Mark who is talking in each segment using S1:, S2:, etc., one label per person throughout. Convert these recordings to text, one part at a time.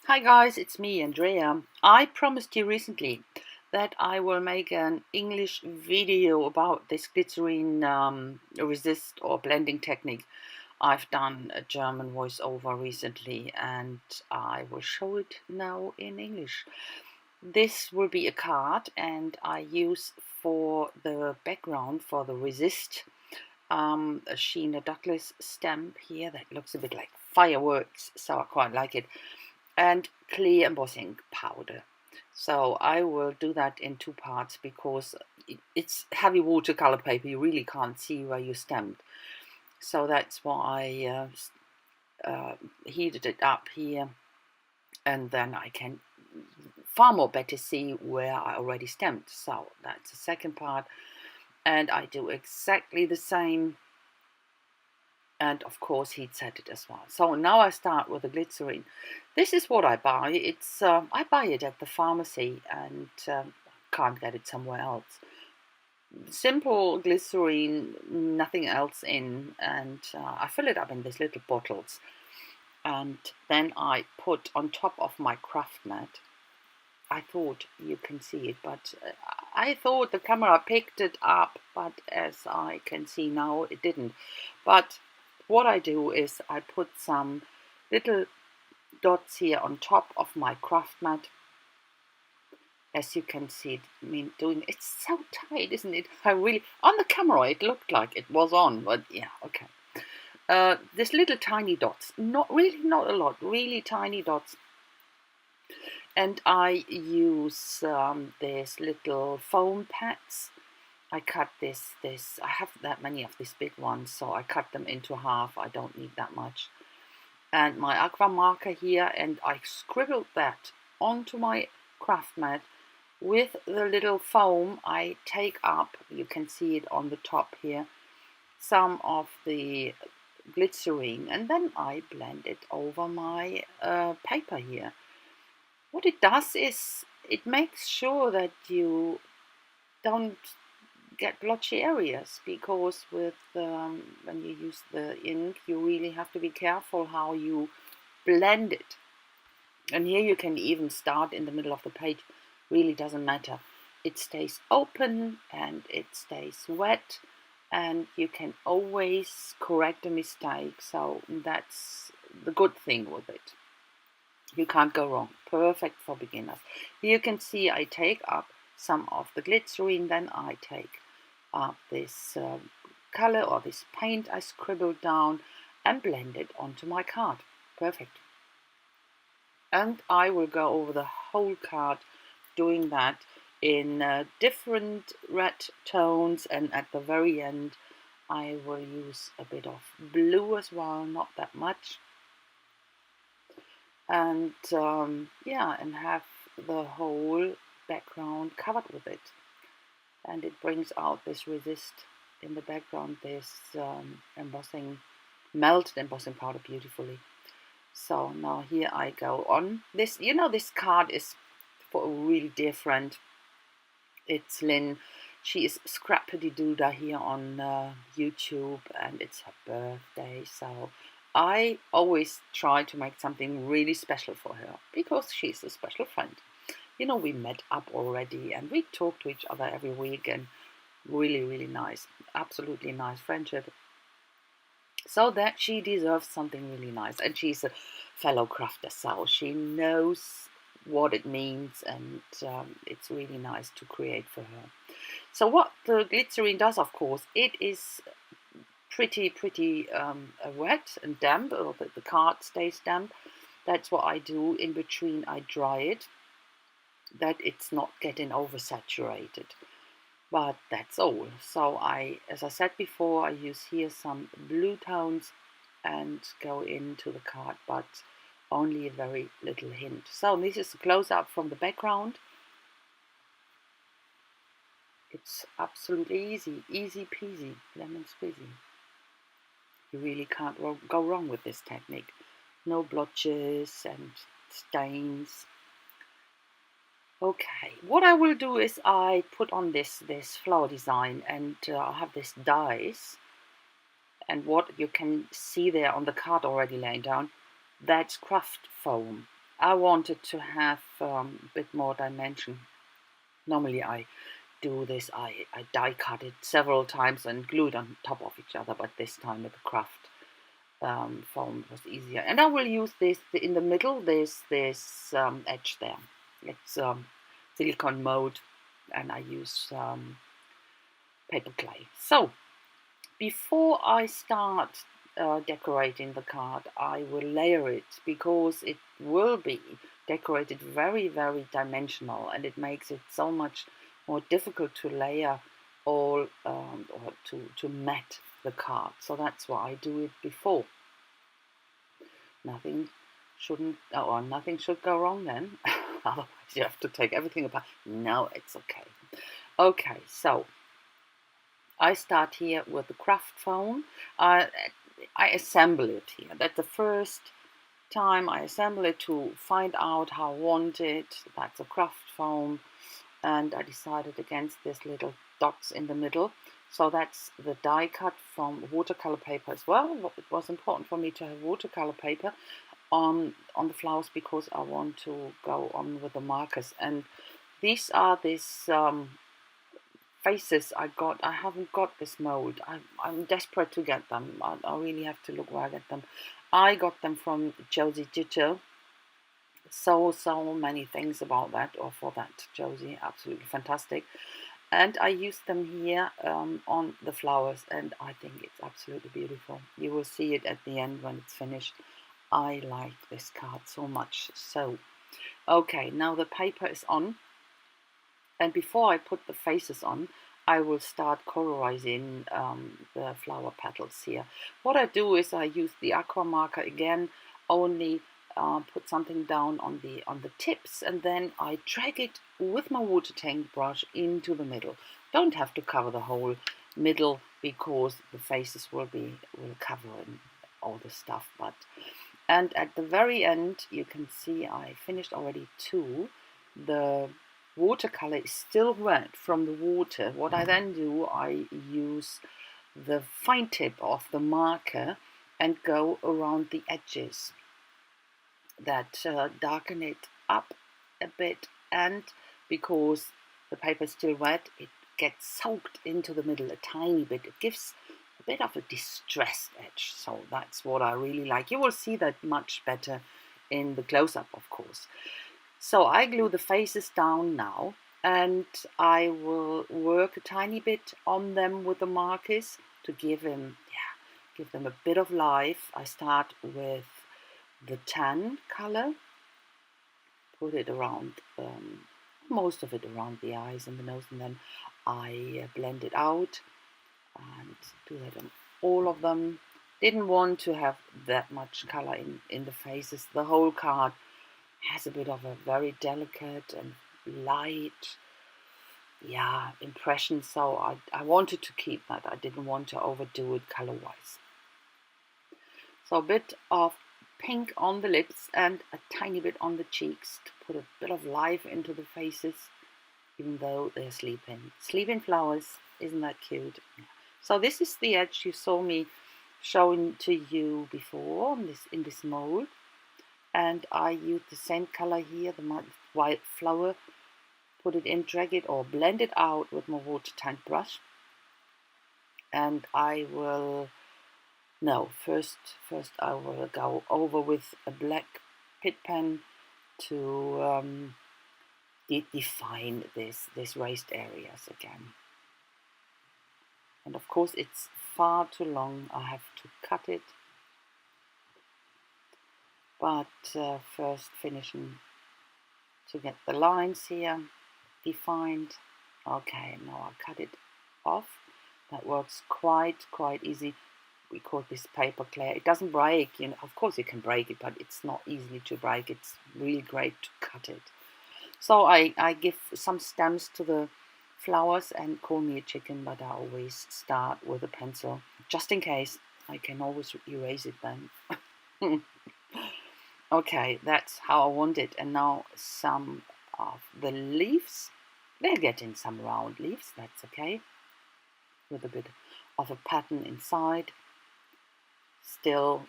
S1: Hi guys, it's me, Andrea. I promised you recently that I will make an English video about this glycerin resist or blending technique. I've done a German voiceover recently and I will show it now in English. This will be a card and I use for the background for the resist a Sheena Douglas stamp here that looks a bit like fireworks, so I quite like it, and clear embossing powder. So I will do that in two parts because it's heavy watercolor paper. You really can't see where you stamped. So that's why I heated it up here, and then I can far more better see where I already stamped. So that's the second part, and I do exactly the same, and of course heat set it as well. So now I start with the glycerin. This is what I buy. It's I buy it at the pharmacy and can't get it somewhere else. Simple glycerin, nothing else in, and I fill it up in these little bottles, and then I put on top of my craft mat. I thought you can see it, but I thought the camera picked it up, but as I can see now, it didn't. But what I do is I put some little dots here on top of my craft mat. As you can see, doing it's so tight, isn't it? I really on the camera it looked like it was on, but yeah, okay. This little tiny dots, not a lot, really tiny dots. And I use these little foam pads. I cut this. I have that many of these big ones, so I cut them into half. I don't need that much. And my aqua marker here, and I scribbled that onto my craft mat with the little foam. I take up, you can see it on the top here, some of the glycerin, and then I blend it over my paper here. What it does is it makes sure that you don't get blotchy areas, because with when you use the ink you really have to be careful how you blend it. And here you can even start in the middle of the page, really doesn't matter. It stays open and it stays wet, and you can always correct a mistake. So that's the good thing with it. You can't go wrong. Perfect for beginners. Here you can see I take up some of the glycerin, then I take up this color or this paint I scribbled down and blend it onto my card. Perfect. And I will go over the whole card doing that in different red tones, and at the very end I will use a bit of blue as well, not that much. And yeah, and have the whole background covered with it, and it brings out this resist in the background, this embossing, melted embossing powder beautifully. So now here I go on this. This card is for a really dear friend. It's Lynn. She is scrapitydoodah here on YouTube, and it's her birthday, so I always try to make something really special for her because she's a special friend. We met up already and we talk to each other every week, and really nice, absolutely nice friendship. So that she deserves something really nice, and she's a fellow crafter, so she knows what it means, and it's really nice to create for her. So what the glycerin does, of course, it is pretty wet and damp, or the card stays damp. That's what I do. In between I dry it, that it's not getting oversaturated, but that's all. So as I said before, I use here some blue tones and go into the card, but only a very little hint. So this is a close-up from the background. It's absolutely easy peasy, lemon squeezy. You really can't go wrong with this technique. No blotches and stains. Okay, what I will do is I put on this flower design, and I have this dies, and what you can see there on the card already laying down, that's craft foam. I wanted to have a bit more dimension. Normally I do this, I die cut it several times and glue it on top of each other, but this time with the craft foam was easier. And I will use this in the middle, this edge there. It's silicone mold, and I use paper clay. So before I start decorating the card, I will layer it, because it will be decorated very, very dimensional, and it makes it so much more difficult to layer all or to mat the card. So that's why I do it before. Nothing nothing should go wrong then. Otherwise you have to take everything apart. No, it's okay. Okay, so I start here with the craft foam. I assemble it here. That's the first time I assemble it to find out how I want it. That's a craft foam, and I decided against this little dots in the middle. So that's the die cut from watercolor paper as well. It was important for me to have watercolor paper on the flowers, because I want to go on with the markers. And these are these faces I got. I haven't got this mold. I'm desperate to get them. I really have to look where I get them. I got them from Josie Gitto. So many things about that, or for that, Josie, absolutely fantastic. And I used them here on the flowers, and I think it's absolutely beautiful. You will see it at the end when it's finished. I like this card so much. So okay, now the paper is on, and before I put the faces on, I will start colorizing the flower petals here. What I do is I use the aqua marker again, only put something down on the tips, and then I drag it with my water tank brush into the middle. Don't have to cover the whole middle, because the faces will cover in all the stuff. And at the very end, you can see I finished already two. The watercolor is still red from the water. What I then do, I use the fine tip of the marker and go around the edges that darken it up a bit, and because the paper is still wet, it gets soaked into the middle a tiny bit. It gives a bit of a distressed edge, so that's what I really like. You will see that much better in the close-up, of course. So I glue the faces down now, and I will work a tiny bit on them with the markers to give them a bit of life. I start with the tan color, put it around, most of it around the eyes and the nose, and then I blend it out and do that on all of them. Didn't want to have that much color in the faces. The whole card has a bit of a very delicate and light impression, so I wanted to keep that. I didn't want to overdo it color wise. So a bit of pink on the lips and a tiny bit on the cheeks to put a bit of life into the faces, even though they're sleeping. Sleeping flowers, isn't that cute? So this is the edge you saw me showing to you before in this mold, and I use the same color here, the white flower, put it in, drag it or blend it out with my water tank brush, and I will first I will go over with a black pit pen to define this raised areas again. And of course it's far too long, I have to cut it, but first finishing to get the lines here defined. Okay, now I cut it off. That works quite easy. We call this paper clay. It doesn't break, of course you can break it, but it's not easily to break. It's really great to cut it. So I give some stems to the flowers and call me a chicken, but I always start with a pencil, just in case. I can always erase it then. Okay, that's how I want it. And now some of the leaves. They're getting some round leaves, that's okay. With a bit of a pattern inside. Still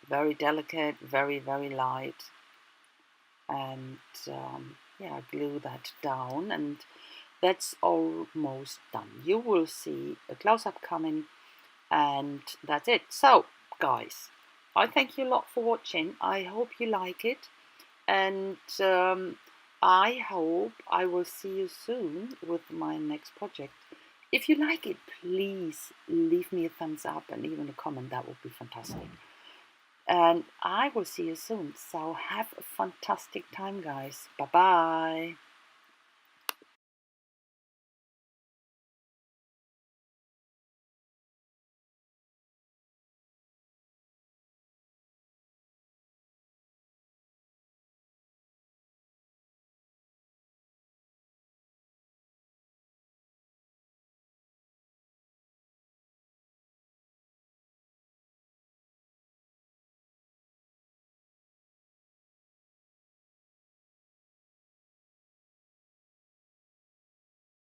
S1: very delicate, very light. and yeah, glue that down, and that's almost done. You will see a close-up coming, and that's it. So guys, I thank you a lot for watching. I hope you like it, and I hope I will see you soon with my next project. If you like it, please leave me a thumbs up and even a comment. That would be fantastic. And I will see you soon. So have a fantastic time, guys. Bye bye.